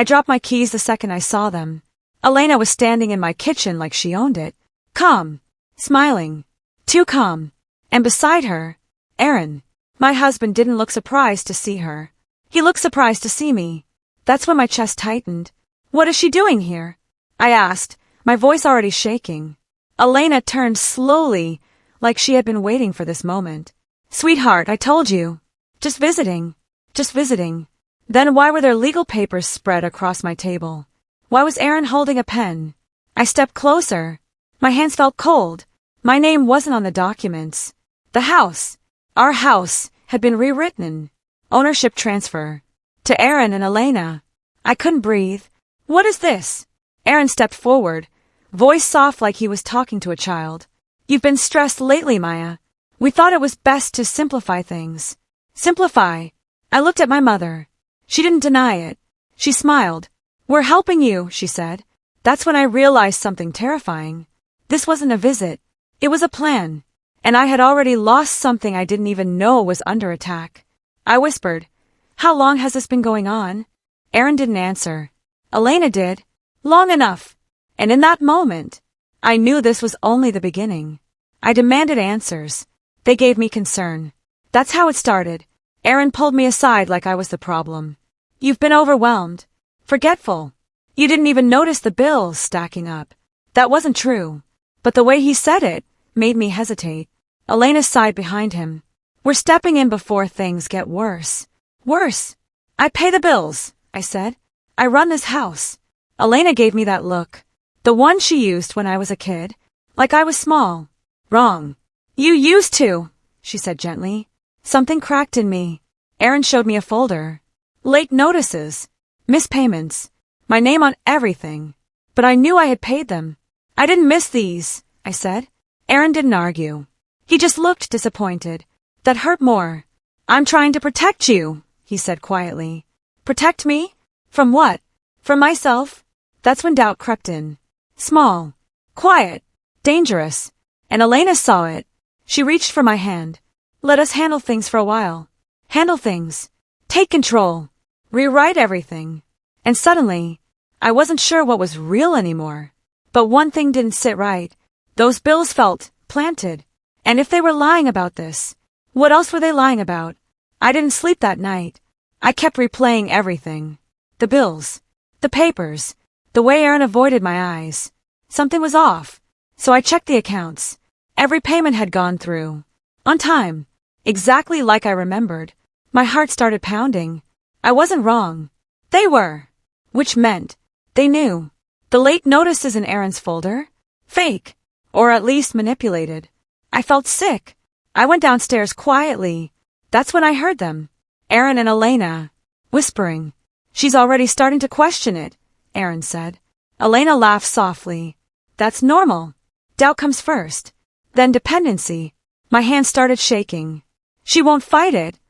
I dropped my keys the second I saw them. Elena was standing in my kitchen like she owned it. Calm. Smiling. Too calm. And beside her, Aaron. My husband didn't look surprised to see her. He looked surprised to see me. That's when my chest tightened. What is she doing here? I asked, my voice already shaking. Elena turned slowly, like she had been waiting for this moment. Sweetheart, I told you. Just visiting. Just visiting. Then why were there legal papers spread across my table? Why was Aaron holding a pen? I stepped closer. My hands felt cold. My name wasn't on the documents. The house, our house, had been rewritten. Ownership transfer. To Aaron and Elena. I couldn't breathe. What is this? Aaron stepped forward, voice soft like he was talking to a child. You've been stressed lately, Maya. We thought it was best to simplify things. Simplify. I looked at my mother. She didn't deny it. She smiled. We're helping you, she said. That's when I realized something terrifying. This wasn't a visit. It was a plan. And I had already lost something I didn't even know was under attack. I whispered, How long has this been going on? Aaron didn't answer. Elena did. Long enough. And in that moment, I knew this was only the beginning. I demanded answers. They gave me concern. That's how it started. Aaron pulled me aside like I was the problem. You've been overwhelmed. Forgetful. You didn't even notice the bills stacking up. That wasn't true. But the way he said it made me hesitate. Elena sighed behind him. We're stepping in before things get worse. Worse. I pay the bills, I said. I run this house. Elena gave me that look. The one she used when I was a kid. Like I was small. Wrong. You used to, she said gently. Something cracked in me. Aaron showed me a folder. Late notices. Missed payments. My name on everything. But I knew I had paid them. I didn't miss these, I said. Aaron didn't argue. He just looked disappointed. That hurt more. I'm trying to protect you, he said quietly. Protect me? From what? From myself? That's when doubt crept in. Small. Quiet. Dangerous. And Elena saw it. She reached for my hand. Let us handle things for a while. Handle things. Take control. Rewrite everything. And suddenly, I wasn't sure what was real anymore. But one thing didn't sit right. Those bills felt planted. And if they were lying about this, what else were they lying about? I didn't sleep that night. I kept replaying everything. The bills. The papers. The way Aaron avoided my eyes. Something was off. So I checked the accounts. Every payment had gone through. On time. Exactly like I remembered. My heart started pounding. I wasn't wrong. They were. Which meant, they knew. The late notices in Aaron's folder? Fake. Or at least manipulated. I felt sick. I went downstairs quietly. That's when I heard them. Aaron and Elena. Whispering. She's already starting to question it, Aaron said. Elena laughed softly. That's normal. Doubt comes first. Then dependency. My hand started shaking. She won't fight it,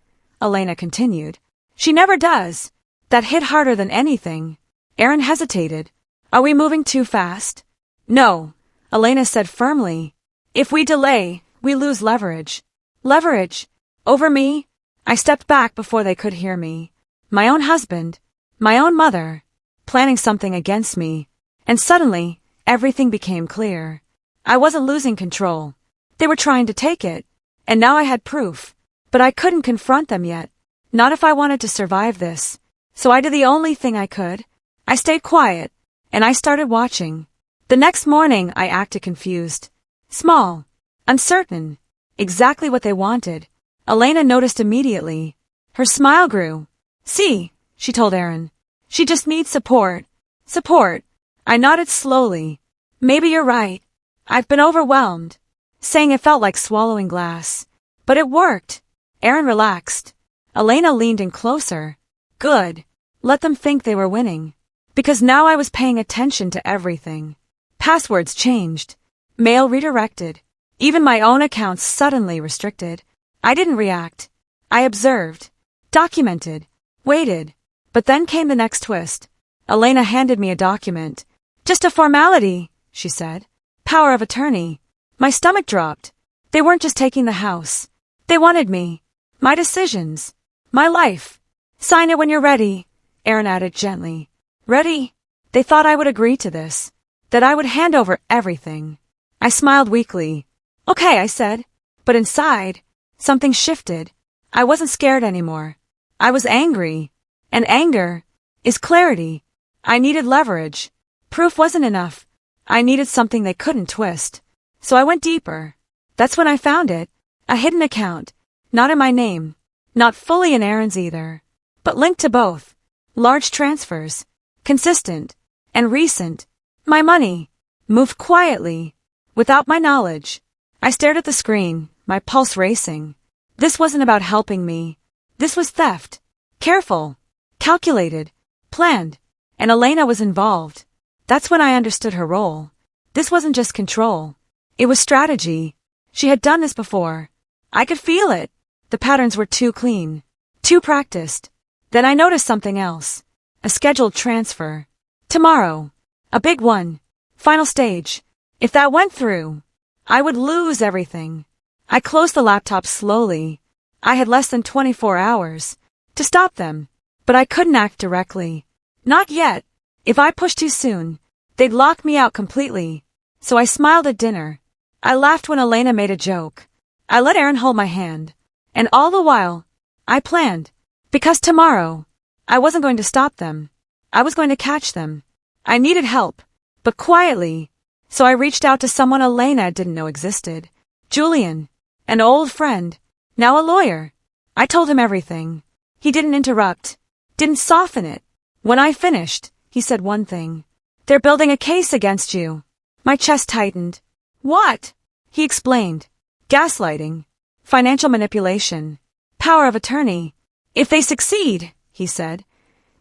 Elena continued. She never does. That hit harder than anything. Aaron hesitated. Are we moving too fast? No, Elena said firmly. If we delay, we lose leverage. Leverage? Over me? I stepped back before they could hear me. My own husband. My own mother. Planning something against me. And suddenly, everything became clear. I wasn't losing control. They were trying to take it. And now I had proof. But I couldn't confront them yet. Not if I wanted to survive this. So I did the only thing I could. I stayed quiet. And I started watching. The next morning I acted confused. Small. Uncertain. Exactly what they wanted. Elena noticed immediately. Her smile grew. See, she told Aaron. She just needs support. Support. I nodded slowly. Maybe you're right. I've been overwhelmed. Saying it felt like swallowing glass. But it worked. Aaron relaxed. Elena leaned in closer. Good. Let them think they were winning. Because now I was paying attention to everything. Passwords changed. Mail redirected. Even my own accounts suddenly restricted. I didn't react. I observed. Documented. Waited. But then came the next twist. Elena handed me a document. Just a formality, she said. Power of attorney. My stomach dropped. They weren't just taking the house. They wanted me. My decisions. My life. Sign it when you're ready, Aaron added gently. Ready? They thought I would agree to this. That I would hand over everything. I smiled weakly. Okay, I said. But inside, something shifted. I wasn't scared anymore. I was angry. And anger is clarity. I needed leverage. Proof wasn't enough. I needed something they couldn't twist. So I went deeper. That's when I found it. A hidden account. Not in my name. Not fully in Aaron's either. But linked to both. Large transfers. Consistent. And recent. My money. Moved quietly. Without my knowledge. I stared at the screen, my pulse racing. This wasn't about helping me. This was theft. Careful. Calculated. Planned. And Elena was involved. That's when I understood her role. This wasn't just control. It was strategy. She had done this before. I could feel it. The patterns were too clean. Too practiced. Then I noticed something else. A scheduled transfer. Tomorrow. A big one. Final stage. If that went through, I would lose everything. I closed the laptop slowly. I had less than 24 hours to stop them, but I couldn't act directly. Not yet. If I pushed too soon, they'd lock me out completely. So I smiled at dinner. I laughed when Elena made a joke. I let Aaron hold my hand. And all the while, I planned. Because tomorrow, I wasn't going to stop them. I was going to catch them. I needed help, but quietly. So I reached out to someone Elena didn't know existed. Julian, an old friend, now a lawyer. I told him everything. He didn't interrupt, didn't soften it. When I finished, he said one thing. They're building a case against you. My chest tightened. What? He explained. Gaslighting, financial manipulation, power of attorney. If they succeed, he said,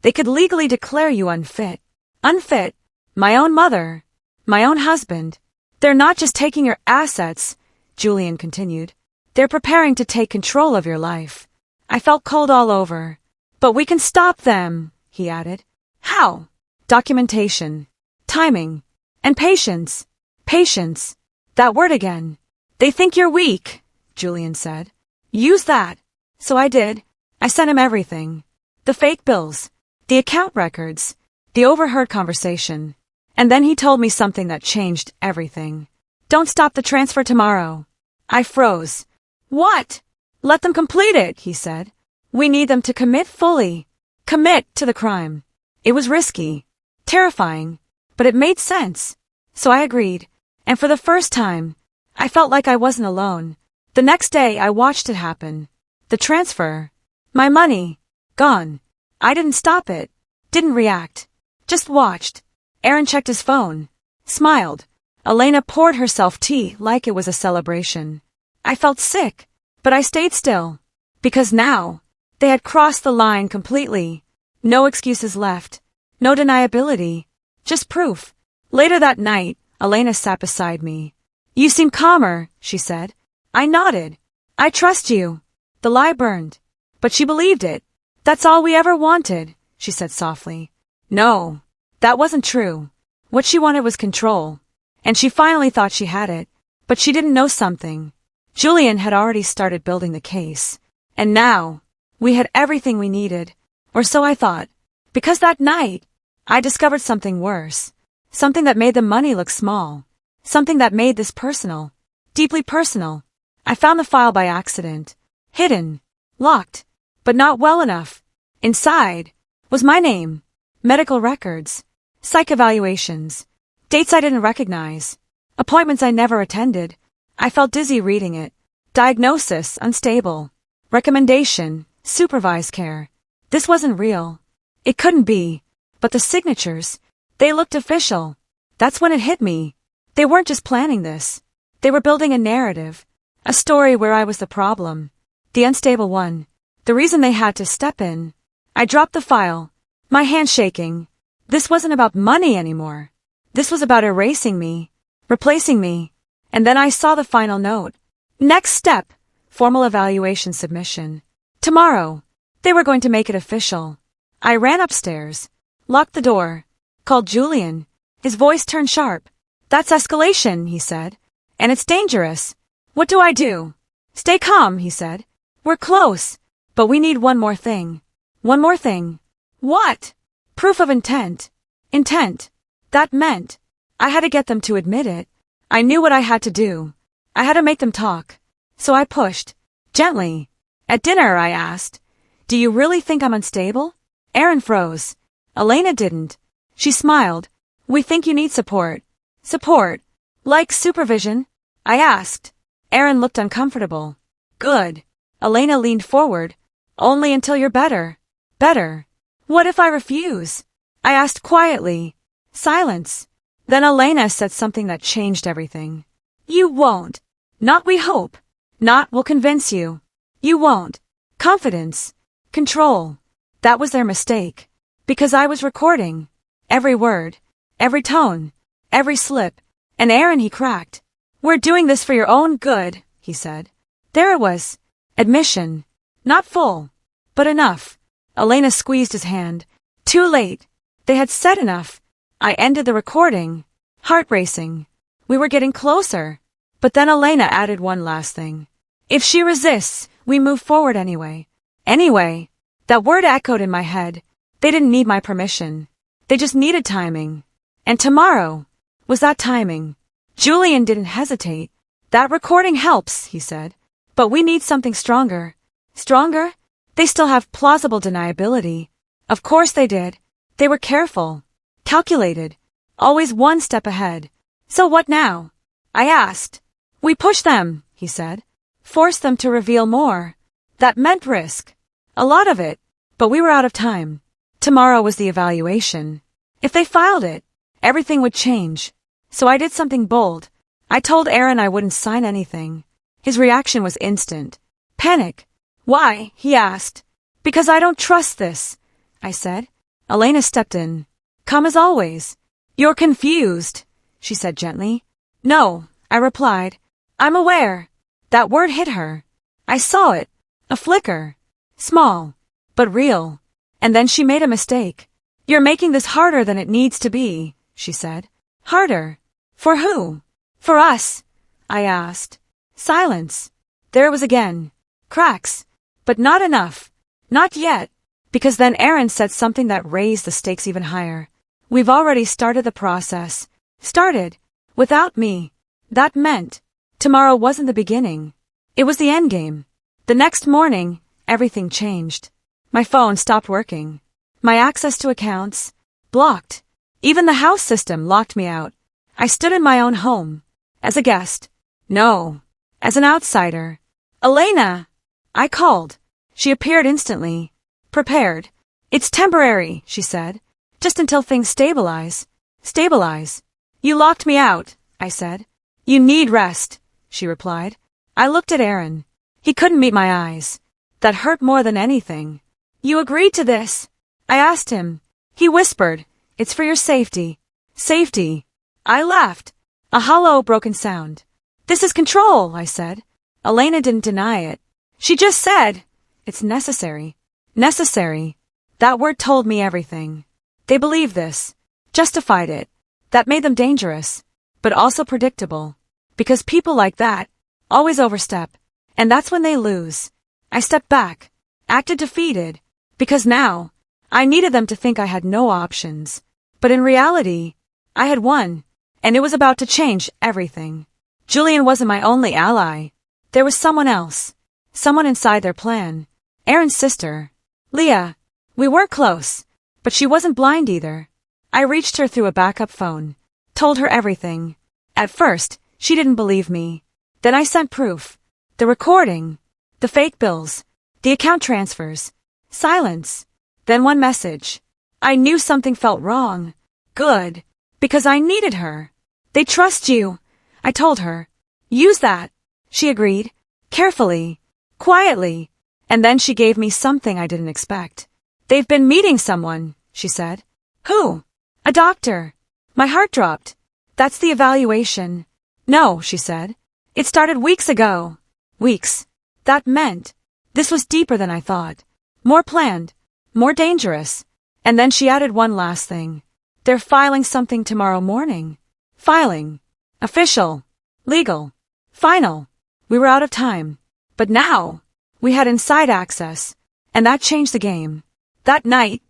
they could legally declare you unfit. Unfit? My own mother. My own husband. They're not just taking your assets, Julian continued. They're preparing to take control of your life. I felt cold all over. But we can stop them, he added. How? Documentation. Timing. And patience. Patience. That word again. They think you're weak, Julian said. Use that. So I did. I sent him everything. The fake bills. The account records. The overheard conversation. And then he told me something that changed everything. Don't stop the transfer tomorrow. I froze. What? Let them complete it, he said. We need them to commit fully. Commit to the crime. It was risky. Terrifying. But it made sense. So I agreed. And for the first time, I felt like I wasn't alone. The next day I watched it happen. The transfer. My money. Gone. I didn't stop it. Didn't react. Just watched. Aaron checked his phone. Smiled. Elena poured herself tea like it was a celebration. I felt sick, but I stayed still. Because now, they had crossed the line completely. No excuses left. No deniability. Just proof. Later that night, Elena sat beside me. You seem calmer, she said. I nodded. I trust you. The lie burned. But she believed it. That's all we ever wanted, she said softly. No. That wasn't true. What she wanted was control. And she finally thought she had it. But she didn't know something. Julian had already started building the case. And now, we had everything we needed. Or so I thought. Because that night, I discovered something worse. Something that made the money look small. Something that made this personal. Deeply personal. I found the file by accident. Hidden. Locked. But not well enough. Inside was my name. Medical records. Psych evaluations. Dates I didn't recognize. Appointments I never attended. I felt dizzy reading it. Diagnosis, unstable. Recommendation, supervised care. This wasn't real. It couldn't be. But the signatures, they looked official. That's when it hit me. They weren't just planning this. They were building a narrative. A story where I was the problem. The unstable one. The reason they had to step in. I dropped the file. My hand shaking. This wasn't about money anymore. This was about erasing me. Replacing me. And then I saw the final note. Next step. Formal evaluation submission. Tomorrow. They were going to make it official. I ran upstairs. Locked the door. Called Julian. His voice turned sharp. That's escalation, he said. And it's dangerous. What do I do? Stay calm, he said. We're close. But we need one more thing. One more thing. What? Proof of intent. Intent. That meant I had to get them to admit it. I knew what I had to do. I had to make them talk. So I pushed. Gently. At dinner, I asked, "Do you really think I'm unstable?" Aaron froze. Elena didn't. She smiled. "We think you need support." Support? Like supervision? I asked. Aaron looked uncomfortable. Good. Elena leaned forward. Only until you're better. Better. What if I refuse? I asked quietly. Silence. Then Elena said something that changed everything. You won't. Not we hope. Not we'll convince you. You won't. Confidence. Control. That was their mistake. Because I was recording. Every word. Every tone. Every slip. And Aaron, he cracked. We're doing this for your own good, he said. There it was. Admission. Not full. But enough. Elena squeezed his hand. Too late. They had said enough. I ended the recording. Heart racing. We were getting closer. But then Elena added one last thing. If she resists, we move forward anyway. Anyway. That word echoed in my head. They didn't need my permission. They just needed timing. And tomorrow was that timing. Julian didn't hesitate. That recording helps, he said. But we need something stronger. Stronger? They still have plausible deniability. Of course they did. They were careful. Calculated. Always one step ahead. So what now? I asked. We pushed them, he said. Forced them to reveal more. That meant risk. A lot of it. But we were out of time. Tomorrow was the evaluation. If they filed it, everything would change. So I did something bold. I told Aaron I wouldn't sign anything. His reaction was instant. Panic. Why? He asked. Because I don't trust this, I said. Elena stepped in. Calm as always. You're confused, she said gently. No, I replied. I'm aware. That word hit her. I saw it. A flicker. Small. But real. And then she made a mistake. You're making this harder than it needs to be, she said. Harder? For who? For us, I asked. Silence. There it was again. Cracks. But not enough. Not yet. Because then Aaron said something that raised the stakes even higher. We've already started the process. Started. Without me. That meant tomorrow wasn't the beginning. It was the endgame. The next morning, everything changed. My phone stopped working. My access to accounts, blocked. Even the house system locked me out. I stood in my own home. As a guest. No. As an outsider. Elena! I called. She appeared instantly. Prepared. It's temporary, she said. Just until things stabilize. Stabilize. You locked me out, I said. You need rest, she replied. I looked at Aaron. He couldn't meet my eyes. That hurt more than anything. You agreed to this? I asked him. He whispered, It's for your safety. Safety. I laughed. A hollow, broken sound. This is control, I said. Elena didn't deny it. She just said, It's necessary. Necessary. That word told me everything. They believed this. Justified it. That made them dangerous. But also predictable. Because people like that always overstep. And that's when they lose. I stepped back. Acted defeated. Because now, I needed them to think I had no options. But in reality, I had one. And it was about to change everything. Julian wasn't my only ally. There was someone else. Someone inside their plan. Aaron's sister. Leah. We weren't close. But she wasn't blind either. I reached her through a backup phone. Told her everything. At first, she didn't believe me. Then I sent proof. The recording. The fake bills. The account transfers. Silence. Then one message. I knew something felt wrong. Good. Because I needed her. They trust you, I told her. Use that. She agreed. Carefully. Quietly. And then she gave me something I didn't expect. They've been meeting someone, she said. Who? A doctor. My heart dropped. That's the evaluation. No, she said. It started weeks ago. Weeks. That meant this was deeper than I thought. More planned. More dangerous. And then she added one last thing. They're filing something tomorrow morning. Filing. Official. Legal. Final. We were out of time. But now, we had inside access. And that changed the game. That night,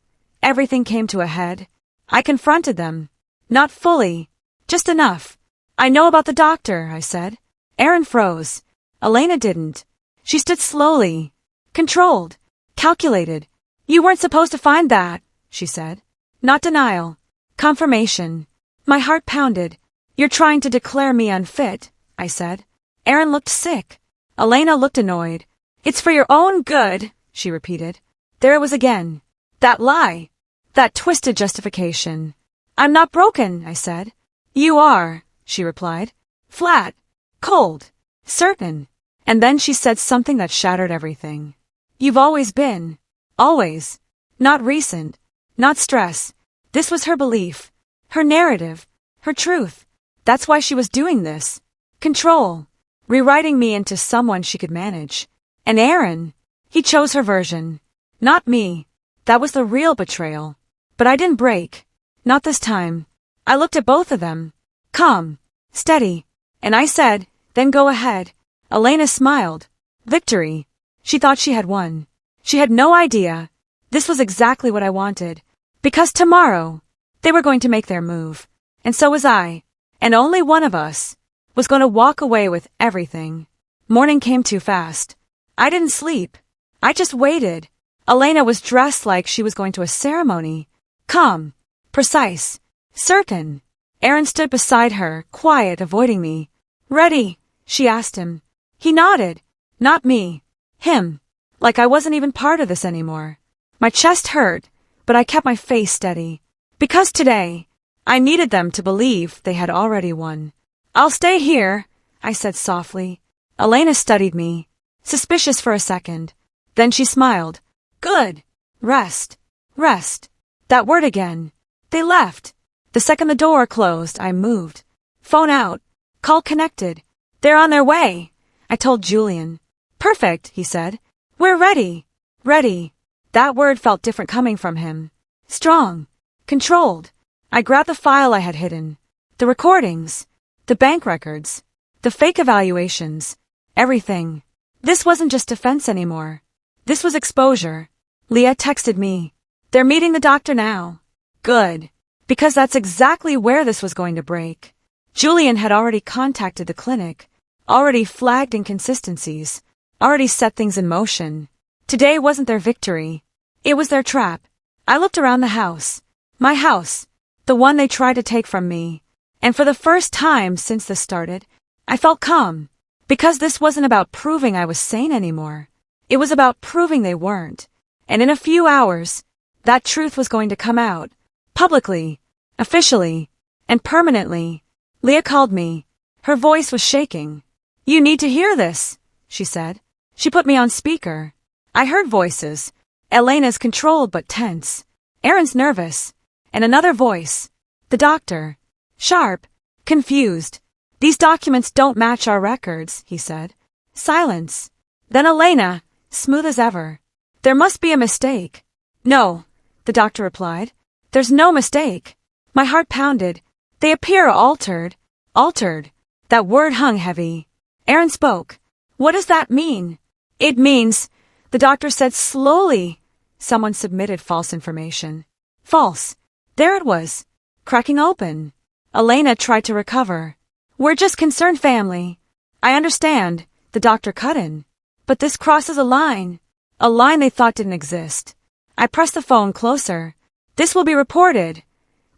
everything came to a head. I confronted them. Not fully. Just enough. I know about the doctor, I said. Aaron froze. Elena didn't. She stood slowly. Controlled. Calculated. You weren't supposed to find that, she said. Not denial. Confirmation. My heart pounded. You're trying to declare me unfit, I said. Aaron looked sick. Elena looked annoyed. It's for your own good, she repeated. There it was again. That lie. That twisted justification. I'm not broken, I said. You are, she replied. Flat. Cold. Certain. And then she said something that shattered everything. You've always been. Always. Not recent. Not stress. This was her belief. Her narrative. Her truth. That's why she was doing this. Control. Rewriting me into someone she could manage. And Aaron. He chose her version. Not me. That was the real betrayal. But I didn't break. Not this time. I looked at both of them. Calm. Steady. And I said, then go ahead. Elena smiled. Victory. She thought she had won. She had no idea. This was exactly what I wanted. Because tomorrow, they were going to make their move. And so was I. And only one of us was going to walk away with everything. Morning came too fast. I didn't sleep. I just waited. Elena was dressed like she was going to a ceremony. Calm. Precise. Certain. Aaron stood beside her, quiet, avoiding me. Ready? She asked him. He nodded. Not me. Him. Like I wasn't even part of this anymore. My chest hurt, but I kept my face steady. Because today, I needed them to believe they had already won. I'll stay here, I said softly. Elena studied me, suspicious for a second. Then she smiled. Good. Rest. Rest. That word again. They left. The second the door closed, I moved. Phone out. Call connected. They're on their way, I told Julian. Perfect, he said. We're ready. Ready. That word felt different coming from him. Strong. Controlled. I grabbed the file I had hidden. The recordings. The bank records. The fake evaluations. Everything. This wasn't just defense anymore. This was exposure. Leah texted me. They're meeting the doctor now. Good. Because that's exactly where this was going to break. Julian had already contacted the clinic, already flagged inconsistencies, already set things in motion. Today wasn't their victory. It was their trap. I looked around the house. My house. The one they tried to take from me. And for the first time since this started, I felt calm. Because this wasn't about proving I was sane anymore. It was about proving they weren't. And in a few hours, that truth was going to come out. Publicly. Officially. And permanently. Leah called me. Her voice was shaking. You need to hear this, she said. She put me on speaker. I heard voices. Elena's controlled but tense. Aaron's nervous. And another voice. The doctor. Sharp. Confused. These documents don't match our records, he said. Silence. Then Elena, smooth as ever. There must be a mistake. No, the doctor replied. There's no mistake. My heart pounded. They appear altered. Altered. That word hung heavy. Aaron spoke. What does that mean? It means, the doctor said slowly, someone submitted false information. False. There it was. Cracking open. Elena tried to recover. We're just concerned family. I understand, the doctor cut in. But this crosses a line. A line they thought didn't exist. I pressed the phone closer. This will be reported.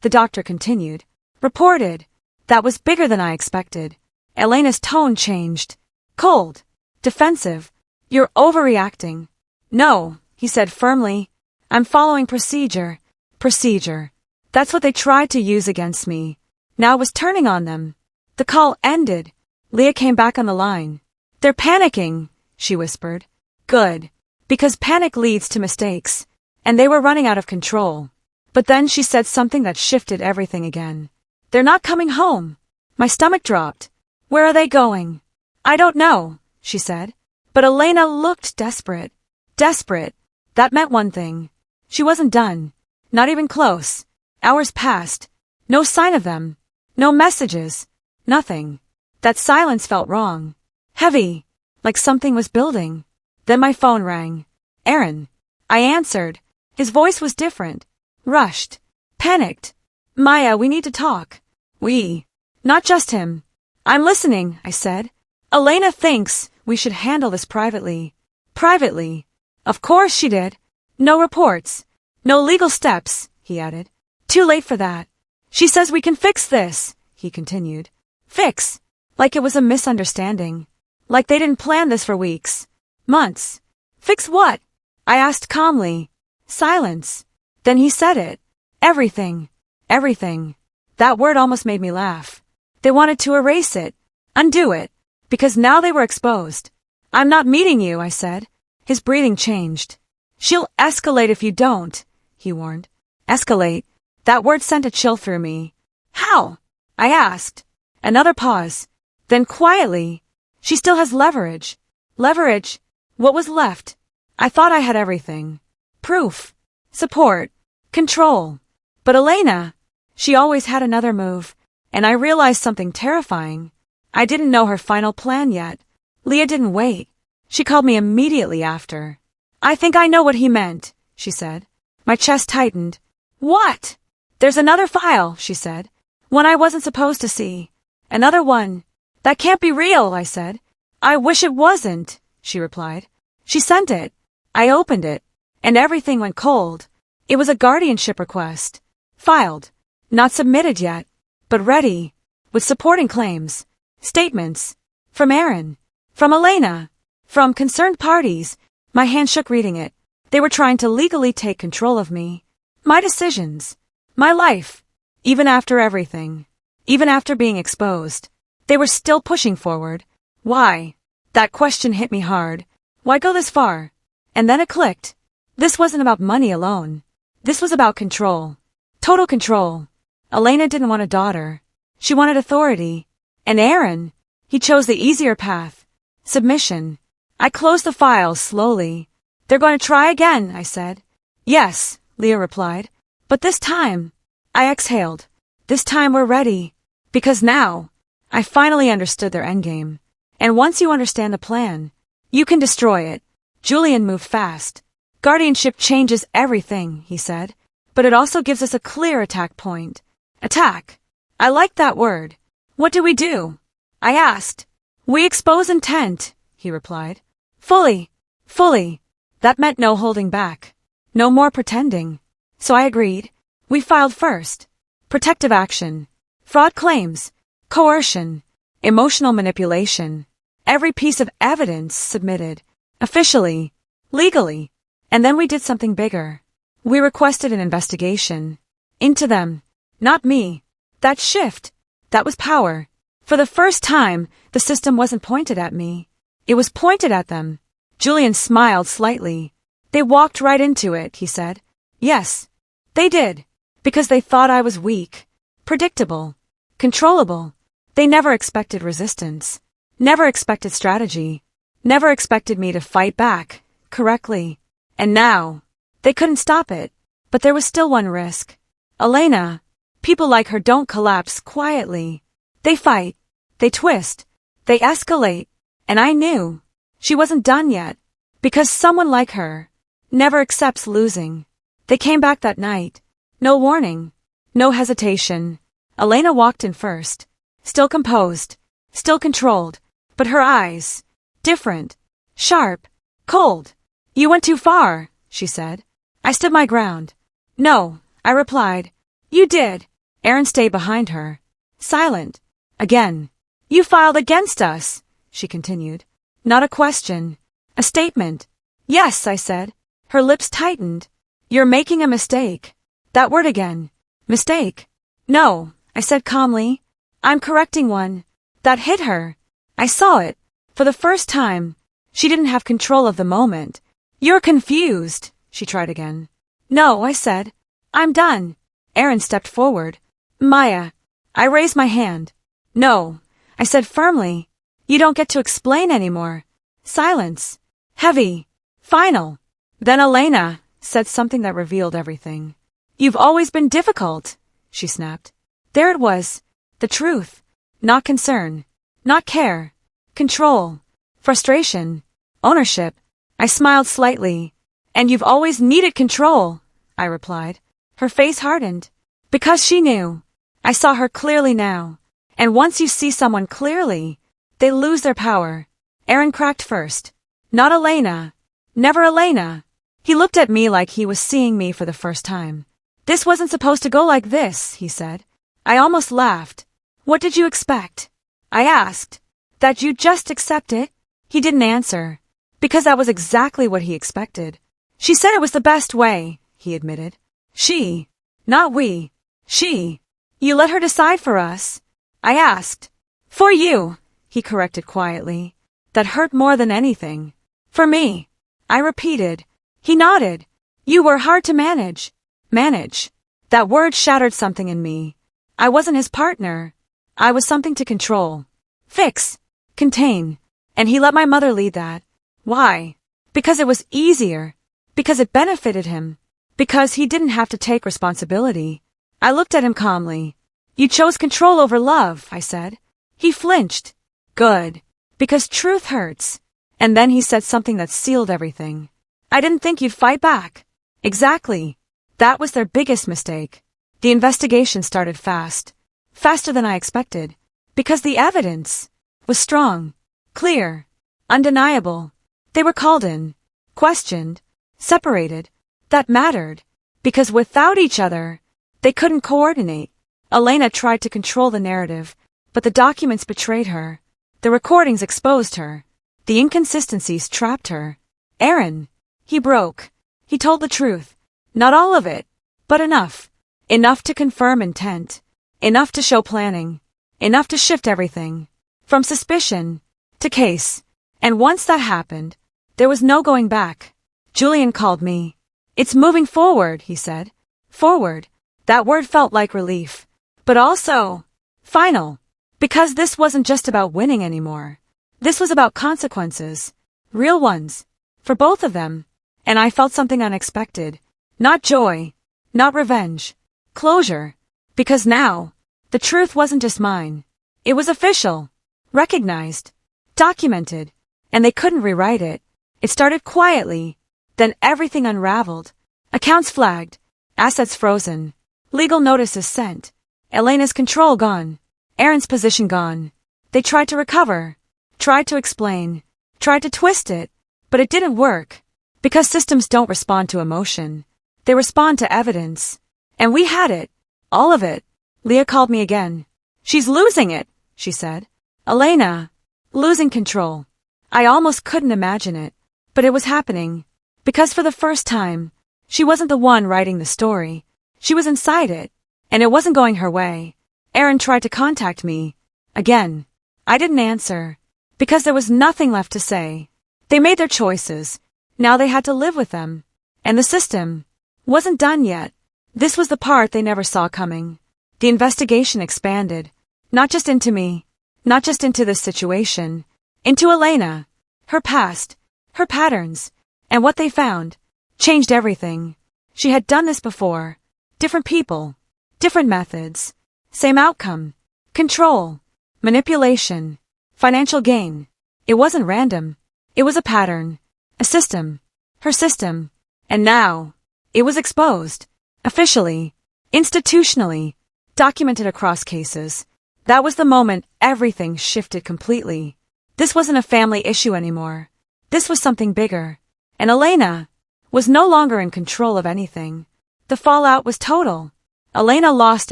The doctor continued. Reported. That was bigger than I expected. Elena's tone changed. Cold. Defensive. You're overreacting. No, he said firmly. I'm following procedure. Procedure. That's what they tried to use against me. Now it was turning on them. The call ended. Leah came back on the line. They're panicking, she whispered. Good. Because panic leads to mistakes. And they were running out of control. But then she said something that shifted everything again. They're not coming home. My stomach dropped. Where are they going? I don't know, she said. But Elena looked desperate. Desperate. That meant one thing. She wasn't done. Not even close. Hours passed. No sign of them. No messages. Nothing. That silence felt wrong. Heavy. Like something was building. Then my phone rang. Aaron. I answered. His voice was different. rushed, panicked. Maya, we need to talk. We. Not just him. I'm listening, I said. Elena thinks we should handle this privately. Privately. Of course she did. No reports. No legal steps, he added. Too late for that. She says we can fix this, he continued. Fix. Like it was a misunderstanding. Like they didn't plan this for weeks. Months. Fix what? I asked calmly. Silence. Then he said it. Everything. Everything. That word almost made me laugh. They wanted to erase it. Undo it. Because now they were exposed. I'm not meeting you, I said. His breathing changed. She'll escalate if you don't, he warned. Escalate. That word sent a chill through me. How? I asked. Another pause. Then quietly. She still has leverage. Leverage? What was left? I thought I had everything. Proof. Support. Control. But Elena, she always had another move. And I realized something terrifying. I didn't know her final plan yet. Leah didn't wait. She called me immediately after. I think I know what he meant, she said. My chest tightened. What? There's another file, she said. One I wasn't supposed to see. Another one. That can't be real, I said. I wish it wasn't, she replied. She sent it. I opened it. And everything went cold. It was a guardianship request. Filed. Not submitted yet. But ready. With supporting claims. Statements. From Aaron. From Elena. From concerned parties. My hand shook reading it. They were trying to legally take control of me. My decisions. My life. Even after everything. Even after being exposed. They were still pushing forward. Why? That question hit me hard. Why go this far? And then it clicked. This wasn't about money alone. This was about control. Total control. Elena didn't want a daughter. She wanted authority. And Aaron, he chose the easier path. Submission. I closed the files slowly. They're going to try again, I said. Yes, Leah replied. But this time, I exhaled. This time we're ready. Because now, I finally understood their endgame. And once you understand the plan, you can destroy it. Julian moved fast. Guardianship changes everything, he said. But it also gives us a clear attack point. Attack. I like that word. What do we do? I asked. We expose intent, he replied. Fully. Fully. That meant no holding back. No more pretending. So I agreed. We filed first. Protective action. Fraud claims. Coercion. Emotional manipulation. Every piece of evidence submitted. Officially. Legally. And then we did something bigger. We requested an investigation. Into them. Not me. That shift. That was power. For the first time, the system wasn't pointed at me. It was pointed at them. Julian smiled slightly. They walked right into it, he said. Yes. They did. Because they thought I was weak. Predictable. Controllable. They never expected resistance. Never expected strategy. Never expected me to fight back. Correctly. And now, they couldn't stop it. But there was still one risk. Elena. People like her don't collapse quietly. They fight. They twist. They escalate. And I knew. She wasn't done yet. Because someone like her never accepts losing. They came back that night. No warning. No hesitation. Elena walked in first. Still composed. Still controlled. But her eyes. Different. Sharp. Cold. You went too far, she said. I stood my ground. No, I replied. You did. Aaron stayed behind her. Silent. Again. You filed against us, she continued. Not a question. A statement. Yes, I said. Her lips tightened. You're making a mistake. That word again. Mistake. No, I said calmly. I'm correcting one. That hit her. I saw it. For the first time. She didn't have control of the moment. You're confused, she tried again. No, I said. I'm done. Aaron stepped forward. Maya. I raised my hand. No, I said firmly. You don't get to explain anymore. Silence. Heavy. Final. Then Elena said something that revealed everything. You've always been difficult, she snapped. There it was. The truth. Not concern. Not care. Control. Frustration. Ownership. I smiled slightly. And you've always needed control, I replied. Her face hardened. Because she knew. I saw her clearly now. And once you see someone clearly, they lose their power. Aaron cracked first. Not Elena. Never Elena. He looked at me like he was seeing me for the first time. This wasn't supposed to go like this, he said. I almost laughed. What did you expect? I asked. That you'd just accept it? He didn't answer. Because that was exactly what he expected. She said it was the best way, he admitted. She. Not we. She. You let her decide for us? I asked. For you, he corrected quietly. That hurt more than anything. For me. I repeated. He nodded. You were hard to manage. Manage. That word shattered something in me. I wasn't his partner. I was something to control. Fix. Contain. And he let my mother lead that. Why? Because it was easier. Because it benefited him. Because he didn't have to take responsibility. I looked at him calmly. You chose control over love, I said. He flinched. Good. Because truth hurts. And then he said something that sealed everything. I didn't think you'd fight back. Exactly. That was their biggest mistake. The investigation started fast. Faster than I expected. Because the evidence was strong, clear, undeniable. They were called in, questioned, separated. That mattered. Because without each other, they couldn't coordinate. Elena tried to control the narrative, but the documents betrayed her. The recordings exposed her. The inconsistencies trapped her. Aaron. He broke. He told the truth. Not all of it, but enough. Enough to confirm intent. Enough to show planning. Enough to shift everything. From suspicion to case. And once that happened, there was no going back. Julian called me. It's moving forward, he said. Forward. That word felt like relief. But also, final. Because this wasn't just about winning anymore. This was about consequences. Real ones. For both of them. And I felt something unexpected. Not joy. Not revenge. Closure. Because now, the truth wasn't just mine. It was official. Recognized. Documented. And they couldn't rewrite it. It started quietly. Then everything unraveled. Accounts flagged. Assets frozen. Legal notices sent. Elena's control gone. Aaron's position gone. They tried to recover. Tried to explain. Tried to twist it. But it didn't work. Because systems don't respond to emotion. They respond to evidence. And we had it. All of it. Leah called me again. She's losing it, she said. Elena. Losing control. I almost couldn't imagine it. But it was happening. Because for the first time, she wasn't the one writing the story. She was inside it. And it wasn't going her way. Aaron tried to contact me. Again. I didn't answer. Because there was nothing left to say. They made their choices. Now they had to live with them. And the system wasn't done yet. This was the part they never saw coming. The investigation expanded. Not just into me. Not just into this situation. Into Elena. Her past. Her patterns. And what they found changed everything. She had done this before. Different people. Different methods. Same outcome. Control. Manipulation. Financial gain. It wasn't random. It was a pattern. A system. Her system. And now, it was exposed. Officially. Institutionally. Documented across cases. That was the moment everything shifted completely. This wasn't a family issue anymore. This was something bigger. And Elena was no longer in control of anything. The fallout was total. Elena lost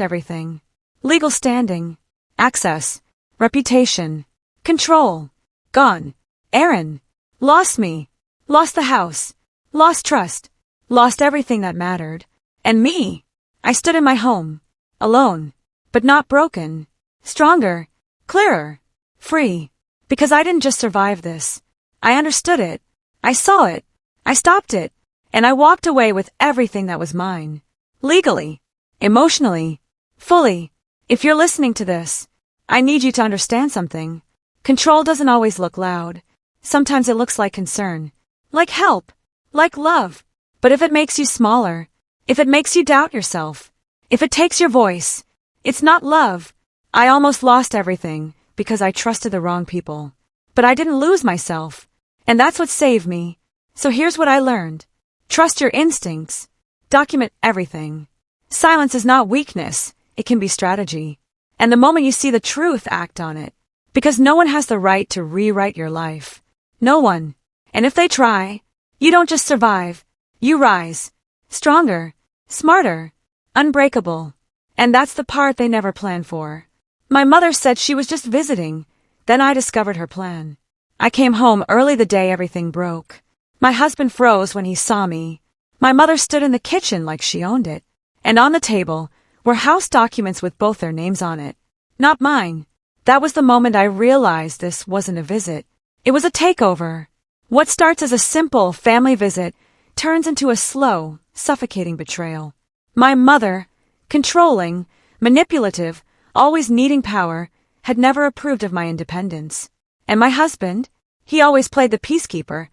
everything. Legal standing. Access. Reputation. Control. Gone. Aaron. Lost me. Lost the house. Lost trust. Lost everything that mattered. And me. I stood in my home. Alone. But not broken. Stronger. Clearer. Free. Because I didn't just survive this. I understood it. I saw it. I stopped it. And I walked away with everything that was mine. Legally. Emotionally. Fully. If you're listening to this, I need you to understand something. Control doesn't always look loud. Sometimes it looks like concern. Like help. Like love. But if it makes you smaller, if it makes you doubt yourself, if it takes your voice, it's not love. I almost lost everything because I trusted the wrong people. But I didn't lose myself. And that's what saved me. So here's what I learned. Trust your instincts. Document everything. Silence is not weakness, it can be strategy. And the moment you see the truth, act on it. Because no one has the right to rewrite your life. No one. And if they try, you don't just survive, you rise. Stronger, smarter, unbreakable. And that's the part they never planned for. My mother said she was just visiting. Then I discovered her plan. I came home early the day everything broke. My husband froze when he saw me. My mother stood in the kitchen like she owned it. And on the table were house documents with both their names on it. Not mine. That was the moment I realized this wasn't a visit. It was a takeover. What starts as a simple family visit turns into a slow, suffocating betrayal. My mother, controlling, manipulative, always needing power, had never approved of my independence. And my husband, he always played the peacekeeper,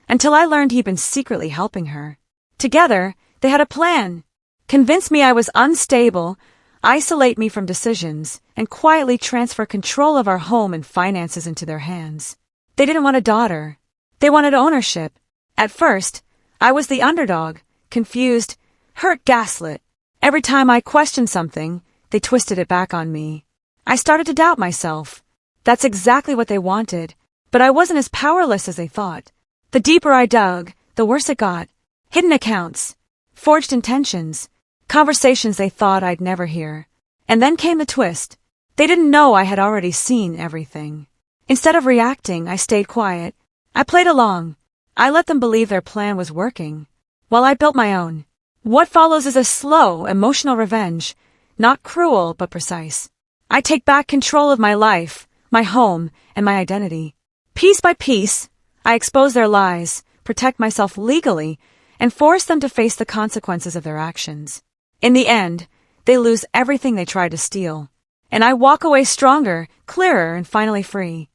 until I learned he'd been secretly helping her. Together, they had a plan. Convince me I was unstable, isolate me from decisions, and quietly transfer control of our home and finances into their hands. They didn't want a daughter. They wanted ownership. At first, I was the underdog, confused, hurt, gaslit. Every time I questioned something, they twisted it back on me. I started to doubt myself. That's exactly what they wanted, but I wasn't as powerless as they thought. The deeper I dug, the worse it got. Hidden accounts, forged intentions, conversations they thought I'd never hear. And then came the twist. They didn't know I had already seen everything. Instead of reacting, I stayed quiet. I played along. I let them believe their plan was working, while I built my own. What follows is a slow, emotional revenge, not cruel but precise. I take back control of my life, my home, and my identity. Piece by piece, I expose their lies, protect myself legally, and force them to face the consequences of their actions. In the end, they lose everything they tried to steal. And I walk away stronger, clearer, and finally free.